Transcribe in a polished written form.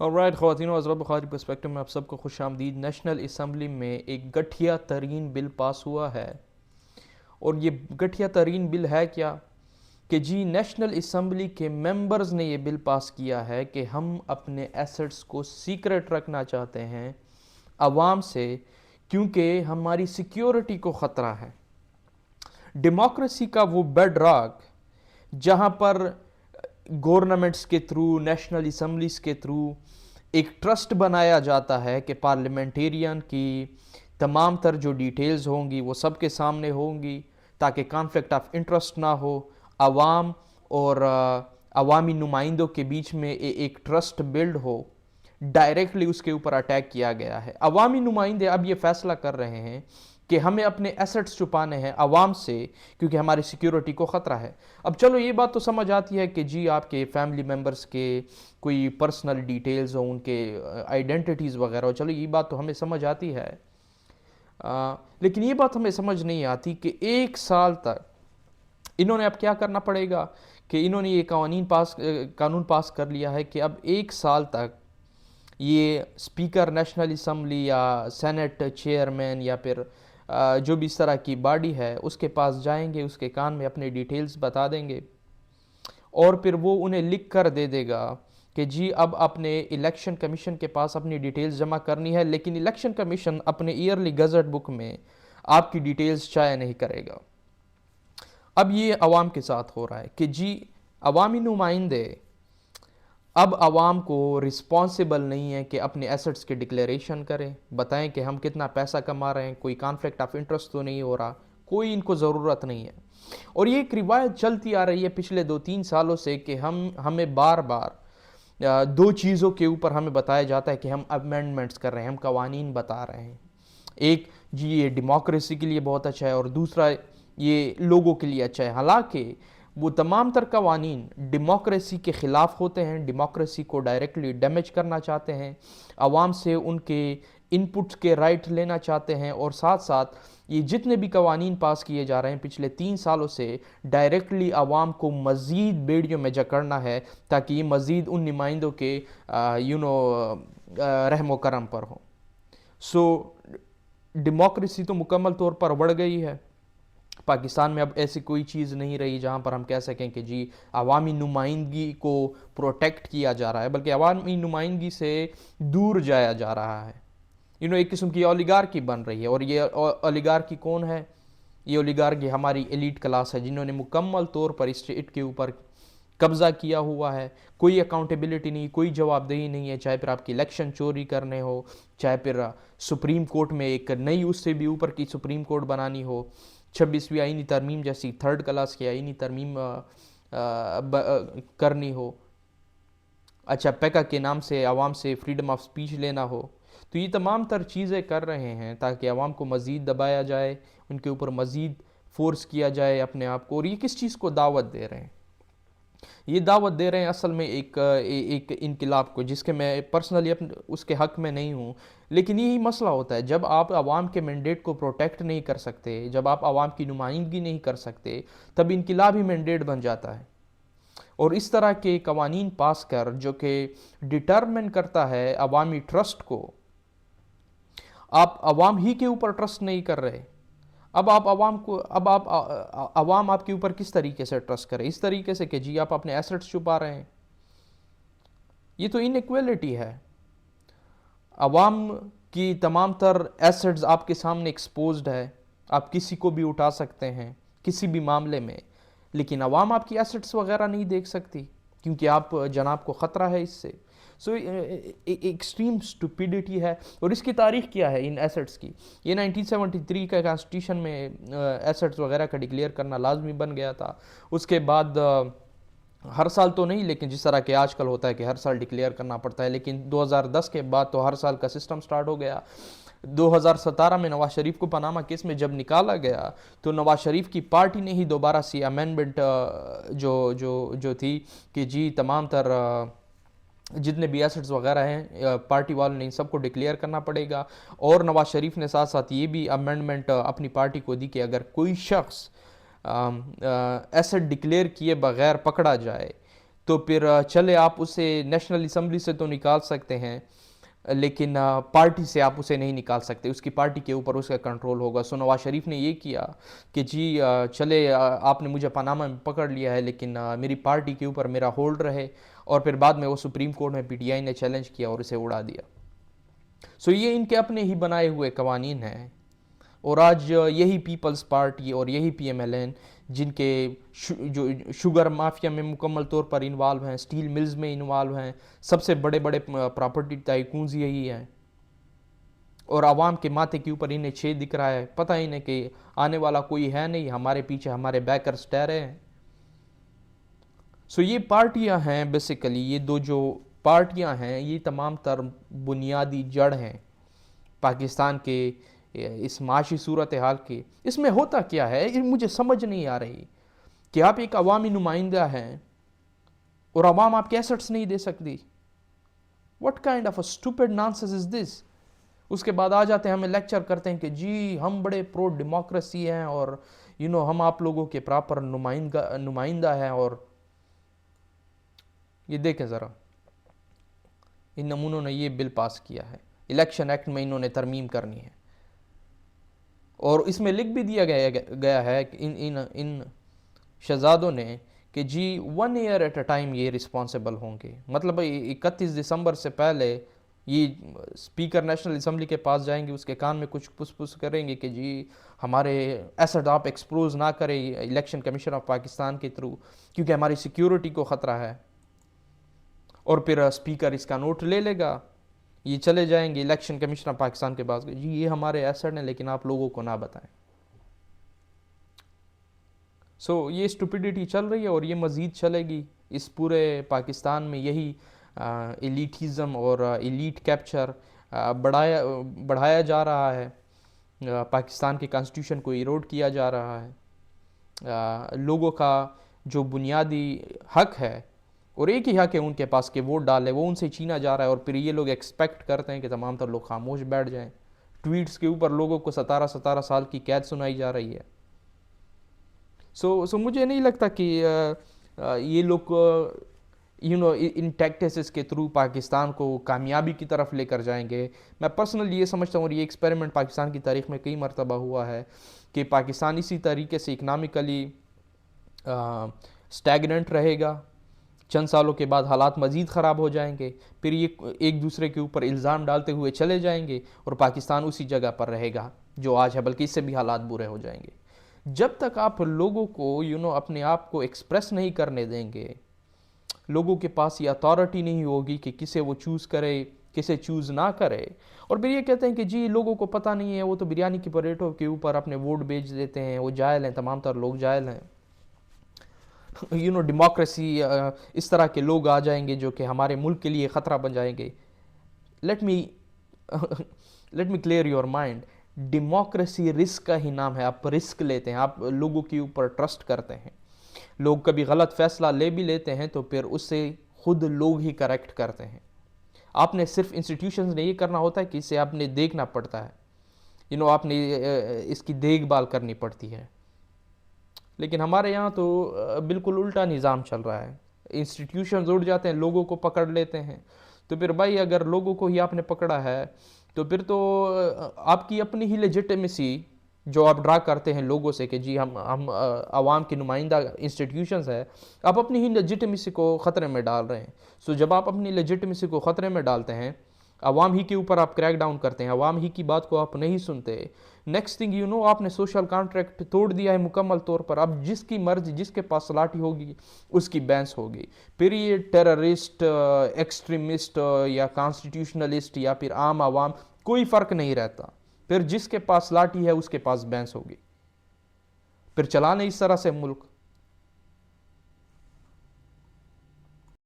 Alright ख़वातीन व हज़रात, Bukhari perspective में आप सबको खुश आमदीद। नेशनल असम्बली में एक गठिया तरीन बिल पास हुआ है, और ये गठिया तरीन बिल है क्या कि जी नेशनल असम्बली के मेंबर्स ने ये बिल पास किया है कि हम अपने एसेट्स को सीक्रेट रखना चाहते हैं आवाम से, क्योंकि हमारी सिक्योरिटी को ख़तरा है। डेमोक्रेसी का वो बेड रॉक जहाँ पर गवर्नमेंट्स के थ्रू, नेशनल असम्बलीज के थ्रू एक ट्रस्ट बनाया जाता है कि पार्लियामेंटेरियन की तमाम तर जो डिटेल्स होंगी वो सबके सामने होंगी, ताकि कॉन्फ्लिक्ट ऑफ इंटरेस्ट ना हो। आवाम और अवामी नुमाइंदों के बीच में एक ट्रस्ट बिल्ड हो। डायरेक्टली उसके ऊपर अटैक किया गया है। अवामी नुमाइंदे अब ये फैसला कर रहे हैं कि हमें अपने एसेट्स छुपाने हैं आवाम से, क्योंकि हमारी सिक्योरिटी को ख़तरा है। अब चलो ये बात तो समझ आती है कि जी आपके फैमिली मेम्बर्स के कोई पर्सनल डिटेल्स हो, उनके आइडेंटिटीज़ वगैरह हो, चलो ये बात तो हमें समझ आती है। लेकिन ये बात हमें समझ नहीं आती कि 1 साल तक इन्होंने अब क्या करना पड़ेगा कि इन्होंने ये कानून पास कर लिया है कि अब 1 साल तक ये स्पीकर नेशनल असम्बली या सेनेट चेयरमैन या फिर जो भी इस तरह की बॉडी है उसके पास जाएंगे, उसके कान में अपने डिटेल्स बता देंगे, और फिर वो उन्हें लिख कर दे देगा कि जी अब अपने इलेक्शन कमीशन के पास अपनी डिटेल्स जमा करनी है, लेकिन इलेक्शन कमीशन अपने ईयरली गज़ट बुक में आपकी डिटेल्स शाया नहीं करेगा। अब ये अवाम के साथ हो रहा है कि जी अवामी नुमाइंदे अब आवाम को रिस्पॉन्सिबल नहीं है कि अपने एसेट्स की डिक्लेरेशन करें, बताएं कि हम कितना पैसा कमा रहे हैं, कोई कॉन्फ्लिक्ट ऑफ इंटरेस्ट तो नहीं हो रहा, कोई इनको ज़रूरत नहीं है। और ये एक रिवायत चलती आ रही है पिछले 2-3 सालों से कि हमें बार बार दो चीज़ों के ऊपर हमें बताया जाता है कि हम अमेंडमेंट्स कर रहे हैं, हम कवानीन बता रहे हैं। एक जी ये डेमोक्रेसी के लिए बहुत अच्छा है, और दूसरा ये लोगों के लिए अच्छा है। हालांकि वो तमाम तर कवानीन डेमोक्रेसी के ख़िलाफ़ होते हैं, डेमोक्रेसी को डायरेक्टली डैमेज करना चाहते हैं, आवाम से उनके इनपुट्स के राइट लेना चाहते हैं, और साथ साथ ये जितने भी कवानीन पास किए जा रहे हैं पिछले 3 सालों से डायरेक्टली आवाम को मज़ीद बेड़ियों में जकड़ना है, ताकि ये मज़ीद उन नुमाइंदों के रहमो करम पर हो। सो डेमोक्रेसी तो मुकम्मल तौर पर बढ़ गई है पाकिस्तान में। अब ऐसी कोई चीज़ नहीं रही जहाँ पर हम कह सकें कि जी अवामी नुमाइंदगी को प्रोटेक्ट किया जा रहा है, बल्कि अवामी नुमाइंदगी से दूर जाया जा रहा है। एक किस्म की ओलिगार्की बन रही है, और ये ओलिगार्की कौन है? ये ओलिगार्की हमारी एलीट क्लास है, जिन्होंने मुकम्मल तौर पर इस स्टेट के ऊपर कब्ज़ा किया हुआ है। कोई अकाउंटेबिलिटी नहीं, कोई जवाबदेही नहीं है, चाहे फिर आपकी इलेक्शन चोरी करने हो, चाहे फिर सुप्रीम कोर्ट में एक नई उससे भी ऊपर की सुप्रीम कोर्ट बनानी हो, 26वीं आईनी तरमीम जैसी थर्ड क्लास की आईनी तरमीम करनी हो, अच्छा पैका के नाम से आवाम से फ्रीडम ऑफ स्पीच लेना हो, तो ये तमाम तर चीज़ें कर रहे हैं ताकि आवाम को मज़ीद दबाया जाए, उनके ऊपर मज़ीद फोर्स किया जाए अपने आप को। और ये किस चीज़ को दावत दे रहे हैं? ये दावत दे रहे हैं असल में एक इनकलाब को, जिसके मैं पर्सनली अपने उसके हक़ में नहीं हूँ। लेकिन यही मसला होता है, जब आप आवाम के मैंडेट को प्रोटेक्ट नहीं कर सकते, जब आप आवाम की नुमाइंदगी नहीं कर सकते, तब इनकलाब ही मैंडेट बन जाता है। और इस तरह के कवानीन पास कर जो कि डिटर्मिन करता है अवामी ट्रस्ट को, आप अवाम ही के ऊपर ट्रस्ट नहीं कर रहे। अब आप अवाम को अब आप अवाम आपके ऊपर किस तरीके से ट्रस्ट करे? इस तरीके से कि जी आप अपने एसेट्स छुपा रहे हैं। ये तो इनइक्वालिटी है। अवाम की तमाम तर एसेट्स आपके सामने एक्सपोज्ड है, आप किसी को भी उठा सकते हैं किसी भी मामले में, लेकिन अवाम आपकी एसेट्स वगैरह नहीं देख सकती, क्योंकि आप जनाब को ख़तरा है इससे। सो एक्सट्रीम स्टुपिडिटी है। और इसकी तारीख क्या है इन एसेट्स की? ये 1973 का कॉन्स्टिट्यूशन में एसेट्स वगैरह का डिक्लेयर करना लाजमी बन गया था। उसके बाद हर साल तो नहीं, लेकिन जिस तरह के आजकल होता है कि हर साल डिक्लेयर करना पड़ता है, लेकिन 2010 के बाद तो हर साल का सिस्टम स्टार्ट हो गया। 2017 में नवाज शरीफ को पनामा केस में जब निकाला गया, तो नवाज शरीफ की पार्टी ने ही दोबारा सी अमेंडमेंट जो जो जो थी कि जी तमाम तर जितने भी एसेट्स वगैरह हैं पार्टी वालों ने इन सबको डिक्लेयर करना पड़ेगा। और नवाज शरीफ ने साथ साथ ये भी अमेंडमेंट अपनी पार्टी को दी कि अगर कोई शख्स एसेट डिक्लेयर किए बगैर पकड़ा जाए तो फिर चले आप उसे नेशनल असम्बली से तो निकाल सकते हैं, लेकिन पार्टी से आप उसे नहीं निकाल सकते, उसकी पार्टी के ऊपर उसका कंट्रोल होगा। सो नवाज शरीफ ने ये किया कि जी चले आपने मुझे पनामा में पकड़ लिया है, लेकिन मेरी पार्टी के ऊपर मेरा होल्ड रहे, और फिर बाद में वो सुप्रीम कोर्ट में पीटीआई ने चैलेंज किया और इसे उड़ा दिया। सो ये इनके अपने ही बनाए हुए कवानीन हैं। और आज यही पीपल्स पार्टी और यही पीएमएलएन जिनके जो शुगर माफिया में मुकम्मल तौर पर इन्वॉल्व हैं, स्टील मिल्स में इन्वॉल्व हैं, सबसे बड़े बड़े प्रॉपर्टी टाइकून्स यही हैं, और आवाम के माथे के ऊपर इन्हें छेद दिख रहा है। पता ही नहीं कि आने वाला कोई है नहीं, हमारे पीछे हमारे बैकर्स ठहरे हैं। सो ये पार्टियां हैं बेसिकली, ये दो जो पार्टियां हैं ये तमाम तर बुनियादी जड़ हैं पाकिस्तान के इस माशी सूरत हाल के। इसमें होता क्या है ये मुझे समझ नहीं आ रही कि आप एक अवामी नुमाइंदा हैं और अवाम आपके एसेट्स नहीं दे सकती। What kind of a stupid nonsense is this. उसके बाद आ जाते हैं हमें लेक्चर करते हैं कि जी हम बड़े प्रो डेमोक्रेसी हैं और हम आप लोगों के प्रॉपर नुमाइंदा हैं। और ये देखें ज़रा, इन नमूनों ने ये बिल पास किया है, इलेक्शन एक्ट में इन्होंने तरमीम करनी है, और इसमें लिख भी दिया गया है कि इन शहजादों ने कि जी 1 ईयर एट अ टाइम ये रिस्पॉन्सिबल होंगे। मतलब 31 दिसंबर से पहले ये स्पीकर नेशनल असम्बली के पास जाएंगे, उसके कान में कुछ पुस करेंगे कि जी हमारे एसेट आप एक्सपोज ना करें इलेक्शन कमीशन ऑफ पाकिस्तान के थ्रू, क्योंकि हमारी सिक्योरिटी को ख़तरा है। और फिर स्पीकर इसका नोट ले लेगा, ये चले जाएंगे इलेक्शन कमीशन ऑफ पाकिस्तान के पास, जी ये हमारे एसेट हैं लेकिन आप लोगों को ना बताएं। सो ये स्टुपिडिटी चल रही है और ये मज़ीद चलेगी। इस पूरे पाकिस्तान में यही एलिटिज़म और एलीट कैप्चर बढ़ाया जा रहा है। पाकिस्तान के कॉन्स्टिट्यूशन को इरोड किया जा रहा है। लोगों का जो बुनियादी हक है, और एक ही हक है उनके पास कि वोट डाले, वो उनसे छीना जा रहा है। और फिर ये लोग एक्सपेक्ट करते हैं कि तमाम तर लोग खामोश बैठ जाएं। ट्वीट्स के ऊपर लोगों को 17 साल की कैद सुनाई जा रही है। सो मुझे नहीं लगता कि ये लोग इन टैक्टिक्स के थ्रू पाकिस्तान को कामयाबी की तरफ लेकर जाएंगे। मैं पर्सनली ये समझता हूँ, और ये एक्सपेरिमेंट पाकिस्तान की तारीख में कई मरतबा हुआ है कि पाकिस्तान इसी तरीके से इकनॉमिकली स्टैगनेंट रहेगा, चंद सालों के बाद हालात मज़ीद ख़राब हो जाएंगे, फिर ये एक दूसरे के ऊपर इल्ज़ाम डालते हुए चले जाएंगे और पाकिस्तान उसी जगह पर रहेगा जो आज है, बल्कि इससे भी हालात बुरे हो जाएंगे। जब तक आप लोगों को अपने आप को एक्सप्रेस नहीं करने देंगे, लोगों के पास ये अथॉरिटी नहीं होगी कि किसे वो चूज़ करे किसे चूज़ ना करे। और फिर ये कहते हैं कि जी लोगों को पता नहीं है, वो तो बिरयानी की प्लेटों के ऊपर अपने वोट बेच देते हैं, वो जायल हैं, तमाम तर लोग जायल हैं। डेमोक्रेसी इस तरह के लोग आ जाएंगे जो कि हमारे मुल्क के लिए ख़तरा बन जाएंगे। Let me clear your mind, democracy risk का ही नाम है। आप रिस्क लेते हैं, आप लोगों के ऊपर ट्रस्ट करते हैं। लोग कभी गलत फैसला ले भी लेते हैं तो फिर उससे खुद लोग ही करेक्ट करते हैं। आपने सिर्फ इंस्टीट्यूशंस ने ये करना होता है कि इसे आपने देखना पड़ता है, आपने इसकी देखभाल करनी पड़ती है। लेकिन हमारे यहाँ तो बिल्कुल उल्टा निज़ाम चल रहा है। इंस्टीट्यूशंस उड़ जाते हैं, लोगों को पकड़ लेते हैं। तो फिर भाई अगर लोगों को ही आपने पकड़ा है तो फिर तो आपकी अपनी ही लेजिटिमेसी जो आप ड्रा करते हैं लोगों से कि जी हम आवाम की नुमाइंदा इंस्टीट्यूशंस है, आप अपनी ही लेजिटिमेसी को ख़तरे में डाल रहे हैं। सो जब आप अपनी लेजिटिमेसी को ख़तरे में डालते हैं, आवाम ही के ऊपर आप क्रैक डाउन करते हैं, आवाम ही की बात को आप नहीं सुनते, नेक्स्ट थिंग आपने सोशल कॉन्ट्रैक्ट तोड़ दिया है मुकम्मल तौर पर। अब जिसकी मर्जी, जिसके पास सलाटी होगी उसकी बैंस होगी। फिर ये टेररिस्ट, एक्सट्रीमिस्ट या कॉन्स्टिट्यूशनलिस्ट या फिर आम आवाम, कोई फ़र्क नहीं रहता। फिर जिसके पास लाठी है उसके पास बैंस होगी। फिर चलाने इस तरह से मुल्क।